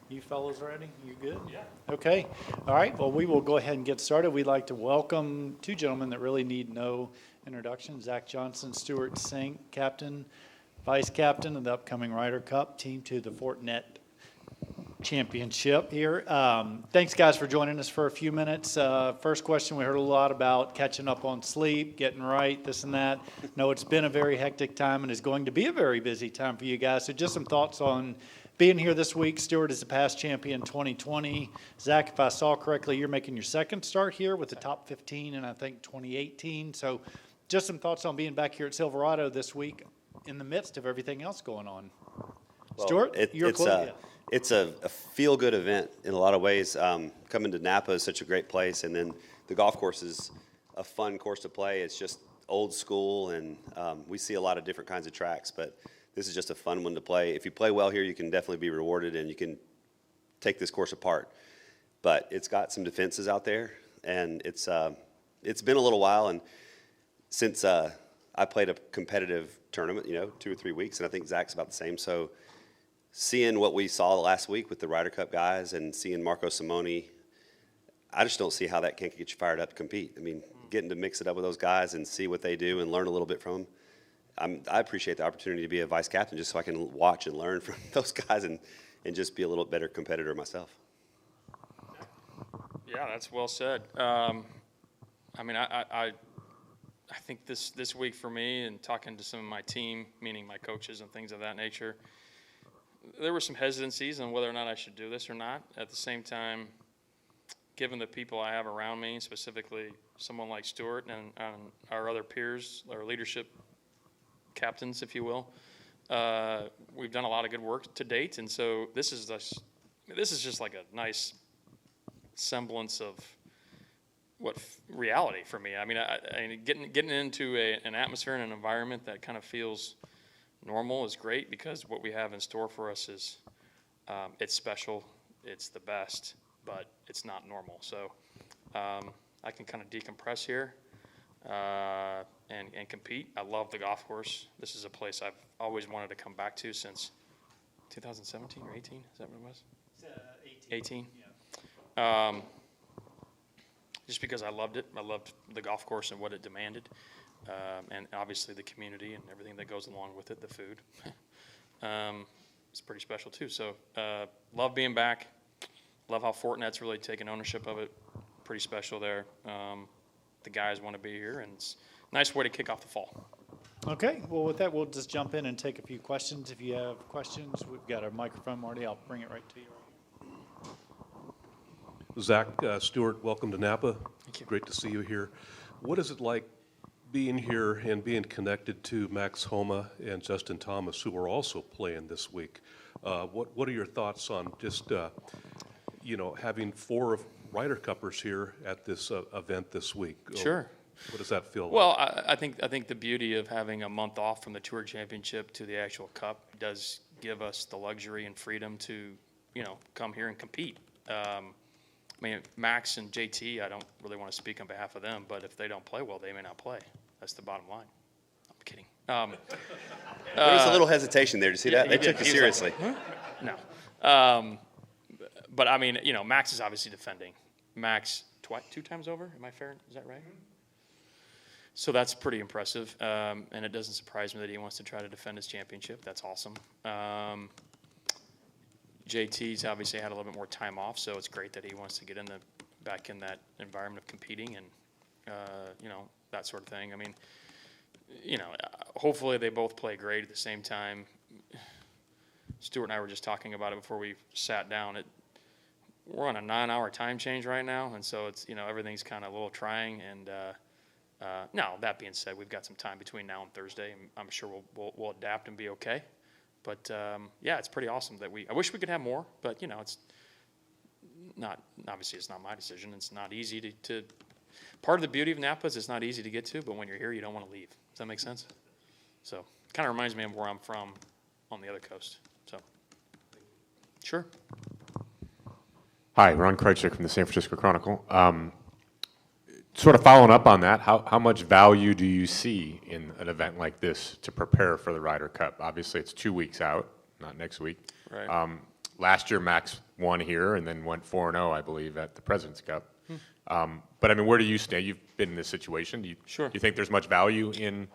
You fellows ready? You good? Yeah. Okay. All right. Well, we will go ahead and get started. We'd like to welcome two gentlemen that really need no introduction. Zach Johnson, Stewart Cink, captain, vice captain of the upcoming Ryder Cup team to the Fortinet championship here. Thanks, guys, for joining us for a few minutes. First question, we heard a lot about catching up on sleep, getting right, this and that. No, it's been a very hectic time and is going to be a very busy time for you guys. So just some thoughts on being here this week. Stewart is the past champion 2020. Zach, if I saw correctly, you're making your second start here with the top 15 in, I think, 2018. So just some thoughts on being back here at Silverado this week in the midst of everything else going on. Well, Stewart, it's a feel-good event in a lot of ways. Coming to Napa is such a great place, and then the golf course is a fun course to play. It's just old school, and we see a lot of different kinds of tracks, but this is just a fun one to play. If you play well here, you can definitely be rewarded, and you can take this course apart. But it's got some defenses out there, and it's been a little while, and since I played a competitive tournament, 2 or 3 weeks, and I think Zach's about the same. So seeing what we saw last week with the Ryder Cup guys and seeing Marco Simone, I just don't see how that can't get you fired up to compete. I mean, getting to mix it up with those guys and see what they do and learn a little bit from them. I appreciate the opportunity to be a vice captain just so I can watch and learn from those guys and just be a little better competitor myself. Yeah, that's well said. I think this week for me and talking to some of my team, meaning my coaches and things of that nature, there were some hesitancies on whether or not I should do this or not. At the same time, given the people I have around me, specifically someone like Stewart and our other peers, our leadership captains, if you will, we've done a lot of good work to date, and so this is just like a nice semblance of what reality for me. I mean, getting into an atmosphere and an environment that kind of feels normal is great, because what we have in store for us is it's special, it's the best, but it's not normal. So I can kind of decompress here and compete. I love the golf course. This is a place I've always wanted to come back to since 2017 or 18. Is that what it was? 18. Yeah. Just because I loved it. I loved the golf course and what it demanded. And obviously the community and everything that goes along with it, the food. It's pretty special too. So love being back. Love how Fortinet's really taken ownership of it. Pretty special there. The guys want to be here, and it's a nice way to kick off the fall. Okay, well, with that, we'll just jump in and take a few questions. If you have questions, we've got a microphone, Marty. I'll bring it right to you. Zach, Stewart, welcome to Napa. Thank you. Great to see you here. What is it like being here and being connected to Max Homa and Justin Thomas, who are also playing this week? What are your thoughts on just, having 4 Ryder Cuppers here at this event this week? Sure. What does that feel like? Well, I think the beauty of having a month off from the Tour Championship to the actual Cup does give us the luxury and freedom to, come here and compete. Max and JT, I don't really want to speak on behalf of them, but if they don't play well, they may not play. That's the bottom line. I'm kidding. There was a little hesitation there. Did you see that? They took it seriously. Like, no. But, Max is obviously defending. Max 2 times over? Am I fair? Is that right? So that's pretty impressive, and it doesn't surprise me that he wants to try to defend his championship. That's awesome. JT's obviously had a little bit more time off, so it's great that he wants to get back in that environment of competing and that sort of thing. I mean, hopefully they both play great at the same time. Stewart and I were just talking about it before we sat down. We're on a 9-hour time change right now, and so it's everything's kind of a little trying. And now that being said, we've got some time between now and Thursday, and I'm sure we'll adapt and be okay. But it's pretty awesome that I wish we could have more, but it's not, obviously it's not my decision. It's not easy to part of the beauty of Napa is it's not easy to get to, but when you're here, you don't want to leave. Does that make sense? So it kind of reminds me of where I'm from on the other coast. So, sure. Hi, Ron Krejcik from the San Francisco Chronicle. Sort of following up on that, how much value do you see in an event like this to prepare for the Ryder Cup? Obviously, it's 2 weeks out, not next week. Right. Last year, Max won here and then went 4-0, I believe, at the President's Cup. But I mean, where do you stand? You've been in this situation. Do Sure. you think there's much value in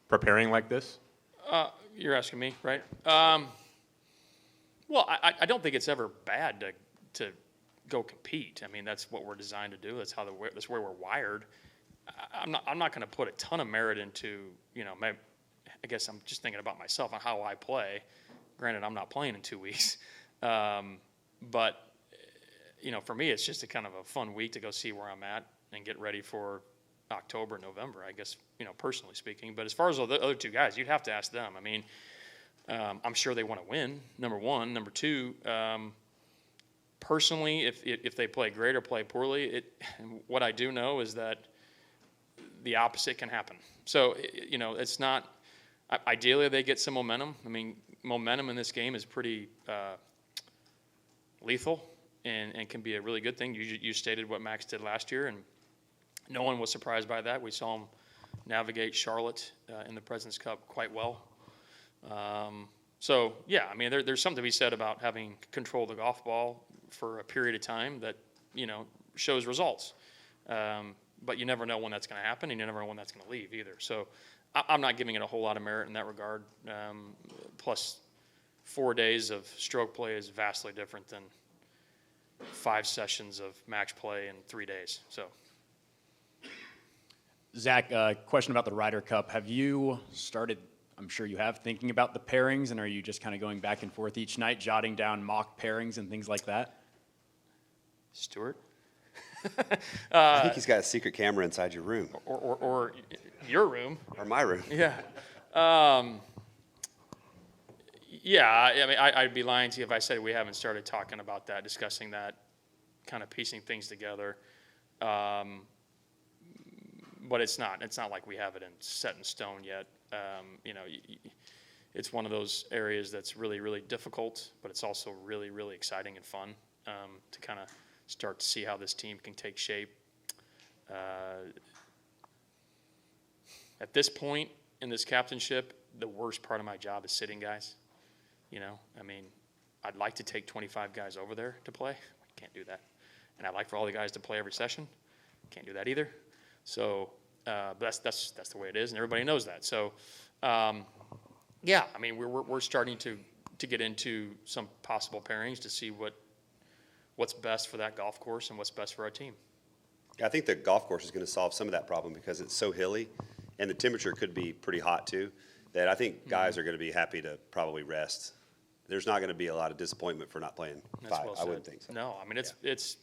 preparing like this? You're asking me, right? Well, I don't think it's ever bad to go compete. I mean, that's what we're designed to do. That's where we're wired. I'm not going to put a ton of merit into, I guess I'm just thinking about myself and how I play. Granted, I'm not playing in 2 weeks. But, for me, it's just a kind of a fun week to go see where I'm at and get ready for October, November, I guess, personally speaking. But as far as the other two guys, you'd have to ask them. I mean, I'm sure they want to win, number one. Number two, personally, if they play great or play poorly, what I do know is that the opposite can happen. So, it's not – ideally they get some momentum. I mean, momentum in this game is pretty lethal and can be a really good thing. You stated what Max did last year, and no one was surprised by that. We saw him navigate Charlotte in the President's Cup quite well. So, yeah, I mean, there's something to be said about having control of the golf ball for a period of time that, shows results. But you never know when that's going to happen, and you never know when that's going to leave either. So I'm not giving it a whole lot of merit in that regard. Plus, 4 days of stroke play is vastly different than 5 sessions of match play in 3 days. So, Zach, question about the Ryder Cup. Have you started, I'm sure you have, thinking about the pairings, and are you just kind of going back and forth each night, jotting down mock pairings and things like that? Stewart? I think he's got a secret camera inside your room. Or your room. Or my room. Yeah. Yeah, I mean, I'd be lying to you if I said we haven't started talking about that, discussing that, kind of piecing things together. But it's not like we have it set in stone yet. It's one of those areas that's really, really difficult, but it's also really, really exciting and fun to kind of start to see how this team can take shape. At this point in this captainship, the worst part of my job is sitting guys. I mean, I'd like to take 25 guys over there to play. Can't do that. And I'd like for all the guys to play every session. Can't do that either. So, but that's the way it is, and everybody knows that. So, yeah, I mean, we're starting to get into some possible pairings to see what's best for that golf course and what's best for our team. I think the golf course is going to solve some of that problem because it's so hilly, and the temperature could be pretty hot too, that I think guys are going to be happy to probably rest. There's not going to be a lot of disappointment for not playing That's 5. well I said. wouldn't think so. No, I mean, it's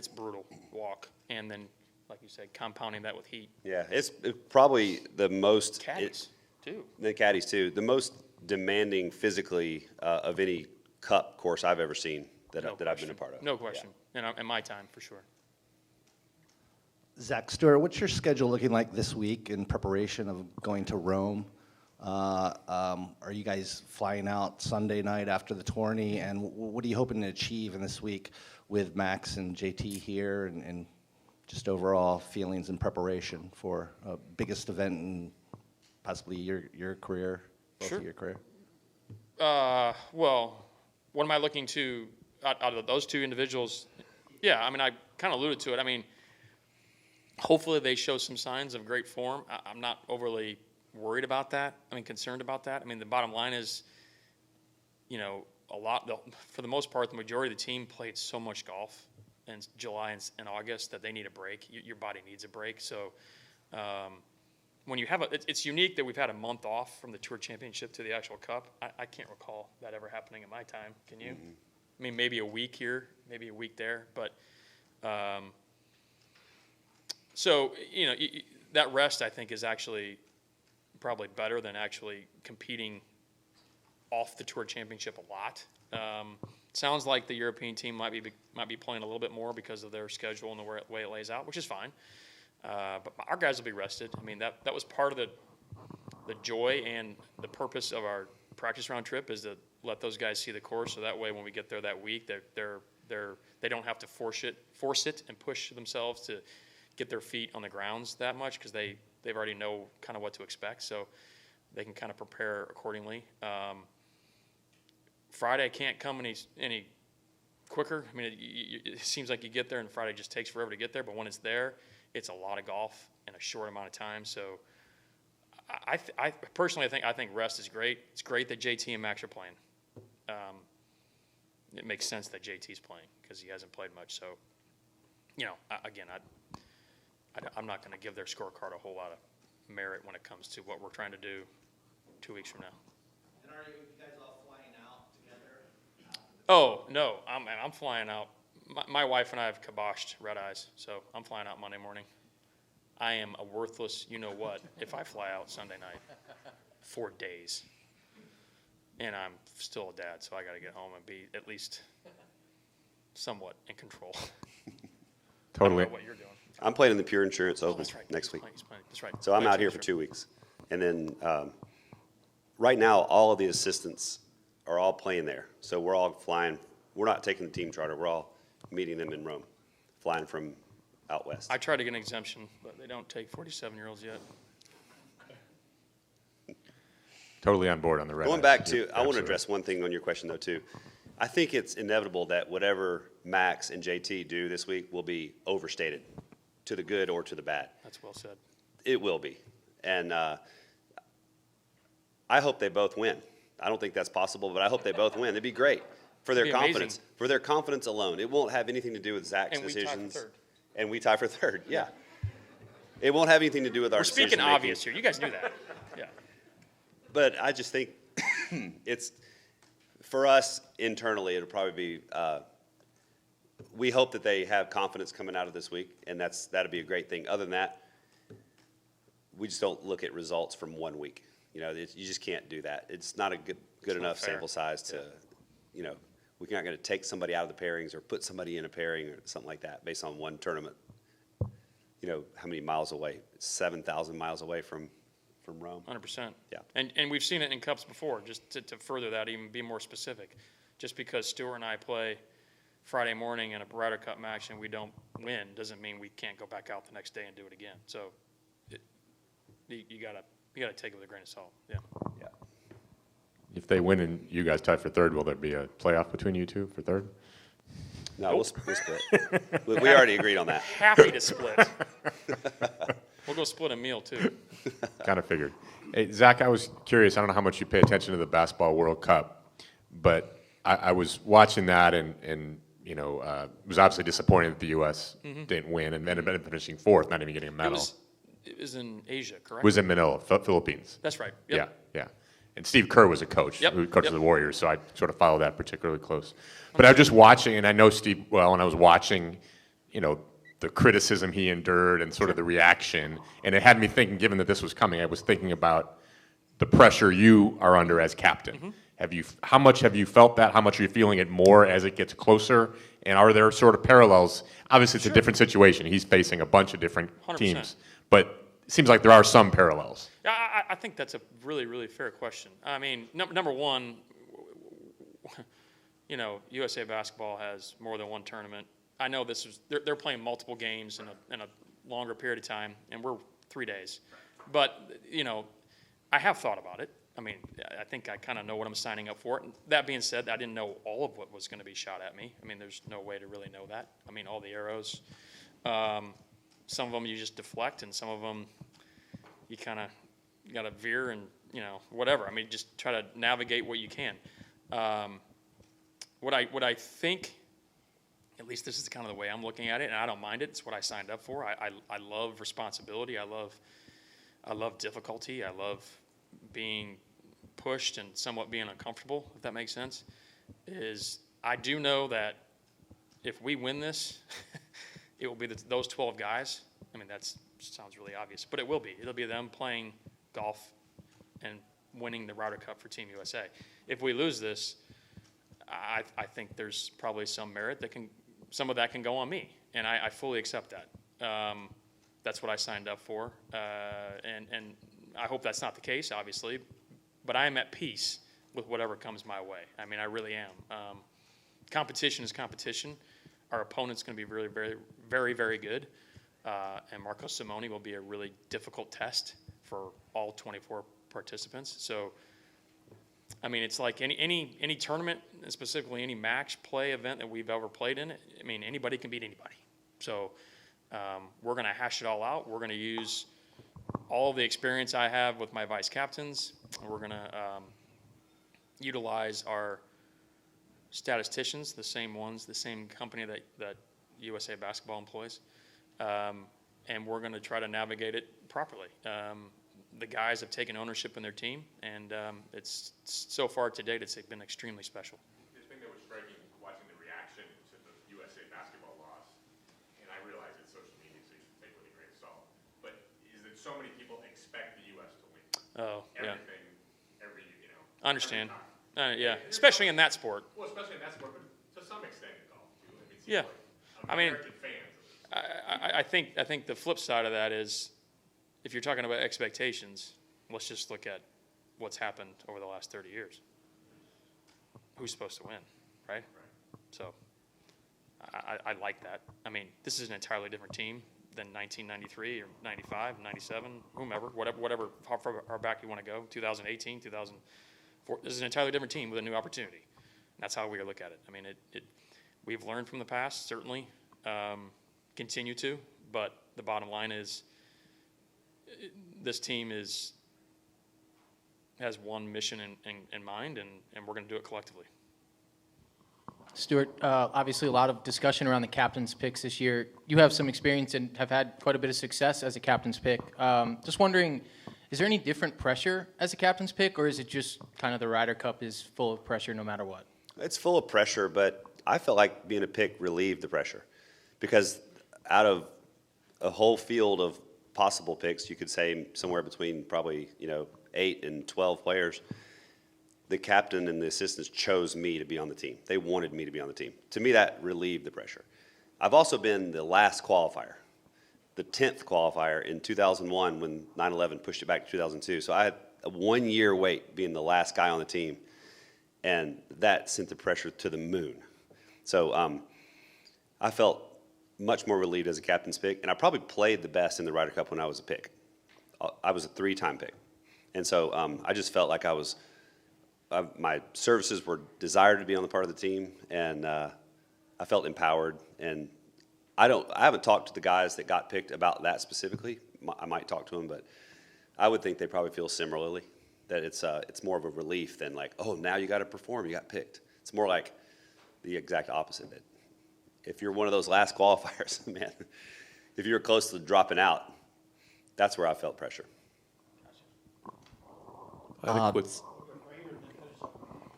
brutal walk, and then, like you said, compounding that with heat. Yeah, it's probably the most Caddies, too. the caddies too, the most demanding physically of any cup course I've ever seen that I've been a part of. No question. In my time, for sure. Zach, Stewart, what's your schedule looking like this week in preparation of going to Rome? Are you guys flying out Sunday night after the tourney? And what are you hoping to achieve in this week with Max and JT here and just overall feelings and preparation for a biggest event in possibly your career, both Sure. of your career? Well, what am I looking to out of those two individuals? Yeah, I mean, I kind of alluded to it. I mean, hopefully they show some signs of great form. I'm not overly worried about that. I mean, concerned about that. I mean, the bottom line is, for the most part, the majority of the team played so much golf in July and August that they need a break. Your body needs a break. So when you have it's unique that we've had a month off from the Tour Championship to the actual Cup. I can't recall that ever happening in my time. Can you? Mm-hmm. I mean, maybe a week here, maybe a week there, but so that rest I think is actually probably better than actually competing off the Tour Championship a lot. Sounds like the European team might be playing a little bit more because of their schedule and the way it lays out, which is fine. But our guys will be rested. I mean, that was part of the joy and the purpose of our practice round trip is to let those guys see the course, so that way when we get there that week, they don't have to force it and push themselves to get their feet on the grounds that much because they've already know kind of what to expect, so they can kind of prepare accordingly. Friday can't come any quicker. I mean, it seems like you get there and Friday just takes forever to get there, but when it's there, it's a lot of golf in a short amount of time. So I personally think rest is great. It's great that JT and Max are playing. It makes sense that JT's playing because he hasn't played much. So, again, I'm not going to give their scorecard a whole lot of merit when it comes to what we're trying to do 2 weeks from now. And are you guys all flying out together? Oh, no, I'm flying out. My wife and I have kiboshed red eyes, so I'm flying out Monday morning. I am a worthless you-know-what if I fly out Sunday night 4 days. And I'm still a dad, so I got to get home and be at least somewhat in control. Totally. I don't know what you're doing. I'm playing in the Pure Insurance Open That's right. next week. He's playing. That's right. So I'm Next out here week, for that's 2 weeks. And then right now, all of the assistants are all playing there. So we're all flying. We're not taking the team charter. We're all meeting them in Rome, flying from out west. I tried to get an exemption, but they don't take 47-year-olds yet. Totally on board on the red. Going eyes. back to, You're I want to absolutely address one thing on your question, though, too. I think it's inevitable that whatever Max and JT do this week will be overstated, to the good or to the bad. That's well said. It will be. And I hope they both win. I don't think that's possible, but I hope they both win. It'd be great for their It'd be confidence. amazing. For their confidence alone. It won't have anything to do with Zach's And we tie for decisions. third. And we tie for third, yeah. It won't have anything to do with our We're speaking decision-making. obvious here. You guys knew that. Yeah. But I just think it's, for us internally, it'll probably be, we hope that they have confidence coming out of this week, and that'd be a great thing. Other than that, we just don't look at results from 1 week. You just can't do that. It's not a good not enough fair. sample size to, we're not going to take somebody out of the pairings or put somebody in a pairing or something like that based on one tournament. How many miles away? 7,000 miles away from Rome. 100%. Yeah. And we've seen it in cups before, just to further that, even be more specific. Just because Stewart and I play Friday morning in a Ryder Cup match and we don't win doesn't mean we can't go back out the next day and do it again. So you gotta take it with a grain of salt. Yeah. Yeah. If they win and you guys tie for third, will there be a playoff between you two for third? No, we'll split. We already agreed on that. Happy to split. We'll go split a meal too. Kind of figured. Hey, Zach, I was curious. I don't know how much you pay attention to the Basketball World Cup, but I was watching that and it was obviously disappointing that the U.S. didn't win and ended up finishing fourth, not even getting a medal. It was in Asia, correct? It was in Manila, Philippines. That's right. Yep. Yeah. And Steve Kerr was a coach, Yep, who coached yep. the Warriors, so I sort of followed that particularly close. But I was just watching, and I know Steve well, and I was watching, the criticism he endured and sort of the reaction, and it had me thinking, given that this was coming, I was thinking about the pressure you are under as captain. How much have you felt that? How much are you feeling it more as it gets closer? And are there sort of parallels? Obviously, it's a different situation. He's facing a bunch of different 100%. teams, but it seems like there are some parallels. Yeah, I think that's a really, really fair question. I mean, number one, USA Basketball has more than one tournament. I know they're playing multiple games in a longer period of time, and we're 3 days. But, I have thought about it. I mean, I think I kind of know what I'm signing up for. That being said, I didn't know all of what was going to be shot at me. I mean, there's no way to really know that. I mean, all the arrows. Some of them you just deflect, and some of them you kind of got to veer and, whatever. I mean, just try to navigate what you can. What I think, at least this is kind of the way I'm looking at it, and I don't mind it. It's what I signed up for. I love responsibility. I love difficulty. I love being pushed and somewhat being uncomfortable, if that makes sense. I do know that if we win this, it will be those 12 guys. I mean, that sounds really obvious, but it will be. It'll be them playing golf and winning the Ryder Cup for Team USA. If we lose this, I think there's probably some merit some of that can go on me, and I fully accept that. That's what I signed up for, and I hope that's not the case, obviously, but I am at peace with whatever comes my way. I mean, I really am. Competition is competition. Our opponent's going to be very, very, very, very good, and Marco Simone will be a really difficult test for all 24 participants. So I mean, it's like any tournament, and specifically any match play event that we've ever played in. I mean, anybody can beat anybody. So we're going to hash it all out. We're going to use all the experience I have with my vice captains. And we're going to utilize our statisticians, the same company that USA Basketball employs. And we're going to try to navigate it properly. The guys have taken ownership in their team, and it's so far to date, it's been extremely special. The thing that was striking watching the reaction to the USA Basketball loss, and I realize it's social media, so you should take it with a grain of salt, but is that so many people expect the U.S. to win. Oh, yeah. Everything, you know. I understand. Every time. Yeah, especially in that sport. Well, especially in that sport, but to some extent in golf, too. I mean, it seems Yeah. like I mean, American fans of this. I think the flip side of that is, if you're talking about expectations, let's just look at what's happened over the last 30 years. Who's supposed to win, right? So I like that. I mean, this is an entirely different team than 1993 or 95, 97, whomever, whatever, how far back you want to go, 2018, 2004. This is an entirely different team with a new opportunity. And that's how we look at it. I mean, we've learned from the past, certainly, continue to, but the bottom line is this team has one mission in mind, and we're going to do it collectively. Stewart, obviously a lot of discussion around the captain's picks this year. You have some experience and have had quite a bit of success as a captain's pick. Just wondering, is there any different pressure as a captain's pick, or is it just kind of the Ryder Cup is full of pressure no matter what? It's full of pressure, but I felt like being a pick relieved the pressure, because out of a whole field of possible picks, you could say somewhere between probably 8 and 12 players, the captain and the assistants chose me to be on the team. They wanted me to be on the team. To me, that relieved the pressure. I've also been the last qualifier, the 10th qualifier in 2001 when 9/11 pushed it back to 2002. So I had a 1-year wait being the last guy on the team, and that sent the pressure to the moon. So I felt much more relieved as a captain's pick, and I probably played the best in the Ryder Cup when I was a pick. I was a 3-time pick. And so I just felt like my services were desired to be on the part of the team, and I felt empowered. And I haven't talked to the guys that got picked about that specifically. I might talk to them, but I would think they probably feel similarly, that it's more of a relief than like, oh, now you got to perform, you got picked. It's more like the exact opposite. That if you're one of those last qualifiers, man, if you're close to dropping out, that's where I felt pressure. I have a quick,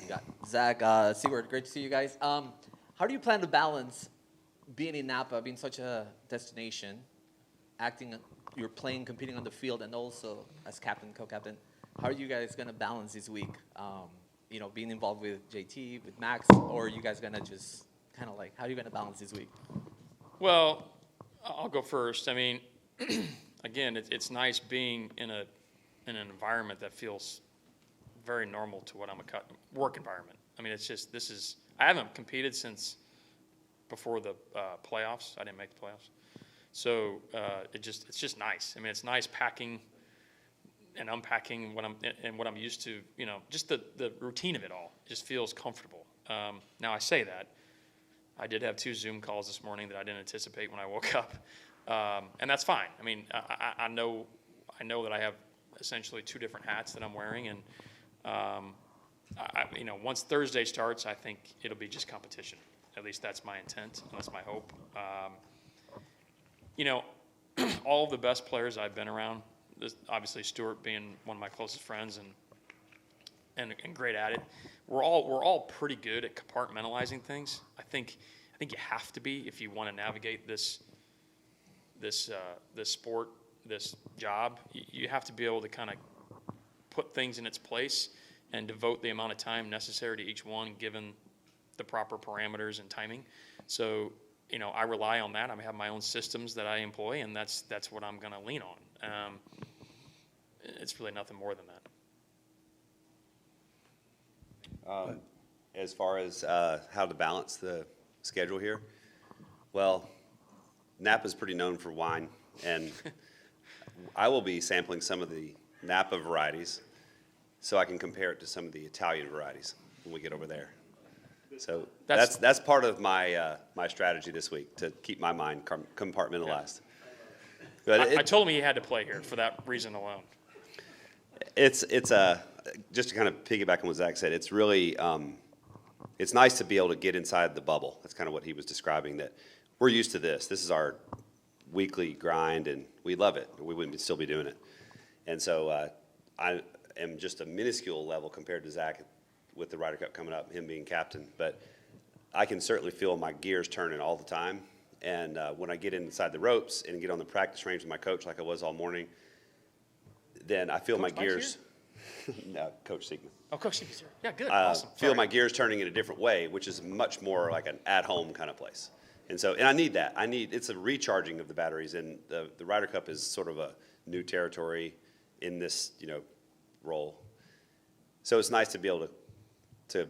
Yeah, Zach, Stewart, great to see you guys. How do you plan to balance being in Napa, being such a destination, you're playing, competing on the field, and also as captain, co-captain? How are you guys going to balance this week? Being involved with JT, with Max, or are you guys going to just kind of like, how are you going to balance this week? Well, I'll go first. I mean, again, it's nice being in an environment that feels very normal to what I'm work environment. I mean, I haven't competed since before the playoffs. I didn't make the playoffs. So it's just nice. I mean, it's nice packing and unpacking what I'm used to, just the routine of it all. It just feels comfortable. Now I say that. I did have 2 Zoom calls this morning that I didn't anticipate when I woke up. And that's fine. I mean, I know that I have essentially 2 different hats that I'm wearing, and once Thursday starts, I think it'll be just competition. At least that's my intent, and that's my hope. All of the best players I've been around, obviously Stewart being one of my closest friends and great at it, we're all pretty good at compartmentalizing things. I think you have to be if you want to navigate this sport, this job. You have to be able to kind of put things in its place and devote the amount of time necessary to each one, given the proper parameters and timing. So, I rely on that. I have my own systems that I employ, and that's what I'm going to lean on. It's really nothing more than that. As far as how to balance the schedule here, well, Napa's pretty known for wine, and I will be sampling some of the Napa varieties. so I can compare it to some of the Italian varieties when we get over there. So That's- that's part of my my strategy this week, to keep my mind compartmentalized. But I told him he had to play here for that reason alone. it's just to kind of piggyback on what Zach said. It's really it's nice to be able to get inside the bubble. That's kind of what he was describing. That we're used to this. This is our weekly grind, and we love it. We wouldn't still be doing it. And so I am just a minuscule level compared to Zach with the Ryder Cup coming up, him being captain. But I can certainly feel my gears turning all the time. And when I get inside the ropes and get on the practice range with my coach like I was all morning, then I feel my Coach Mike's gears. No, Coach Siegman. Oh, Coach Steve's here. Yeah, good. Awesome. Feel Sorry. my gears turning in a different way, which is much more like an at-home kind of place. And so, and I need that. it's a recharging of the batteries, and the Ryder Cup is sort of a new territory in this, role. So it's nice to be able to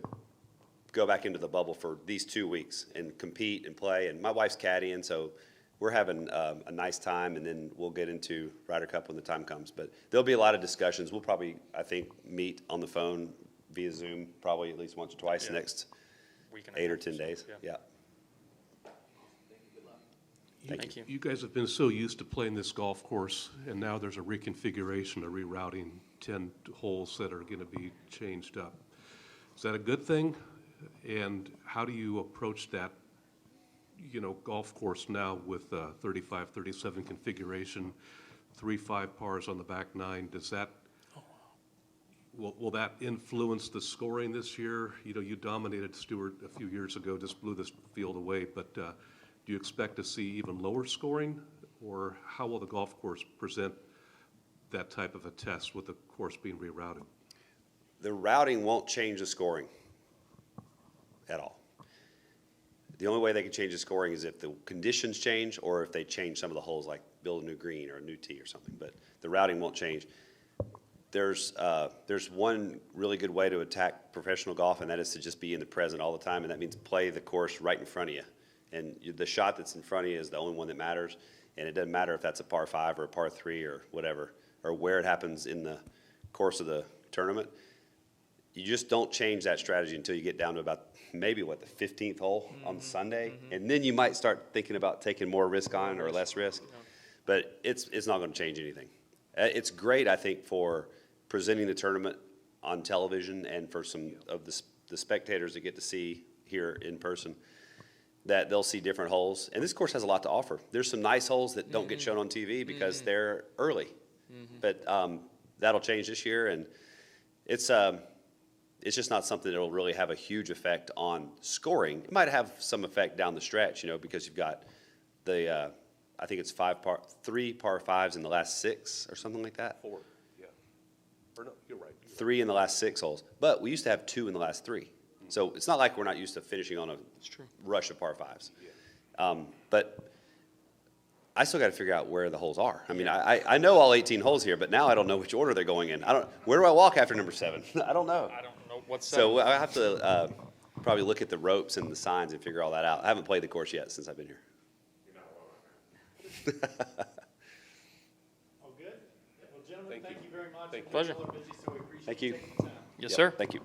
go back into the bubble for these 2 weeks and compete and play. And my wife's caddying, so we're having a nice time, and then we'll get into Ryder Cup when the time comes. But there'll be a lot of discussions. We'll probably, I think, meet on the phone via Zoom probably at least once or twice the next Week and a 8 or half 10 so, days. Yeah. Thank you. You guys have been so used to playing this golf course, and now there's a reconfiguration, a rerouting, 10 holes that are going to be changed up. Is that a good thing? And how do you approach that, golf course now with 35, 37 configuration, 3-5 pars on the back nine? Does that, will that influence the scoring this year? You dominated Stewart a few years ago, just blew this field away, but do you expect to see even lower scoring? Or how will the golf course present that type of a test with the course being rerouted? The routing won't change the scoring at all. The only way they can change the scoring is if the conditions change, or if they change some of the holes, like build a new green or a new tee or something. But the routing won't change. There's one really good way to attack professional golf, and that is to just be in the present all the time, and that means play the course right in front of you. And the shot that's in front of you is the only one that matters, and it doesn't matter if that's a par 5 or a par 3 or whatever, or where it happens in the course of the tournament. You just don't change that strategy until you get down to about maybe the 15th hole on Sunday, and then you might start thinking about taking more risk on or less risk. But it's not going to change anything. It's great, I think, for presenting the tournament on television, and for some of the spectators that get to see here in person, that they'll see different holes. And this course has a lot to offer. There's some nice holes that don't get shown on TV because they're early. But that'll change this year, and it's just not something that will really have a huge effect on scoring. It might have some effect down the stretch, because you've got the I think it's 3 par 5s in the last 6 or something like that. 4, yeah. Or no, you're right. 3 in the last 6 holes. But we used to have 2 in the last 3. So it's not like we're not used to finishing on a rush of par 5s. But I still got to figure out where the holes are. I mean, I know all 18 holes here, but now I don't know which order they're going in. Where do I walk after number 7? I don't know. I don't know what's So I have to probably look at the ropes and the signs and figure all that out. I haven't played the course yet since I've been here. All good? Well, gentlemen, thank you very much. Thank you. Pleasure. Y'all are busy, so we appreciate Thank you. taking the time. Yes, Yep, sir. Thank you.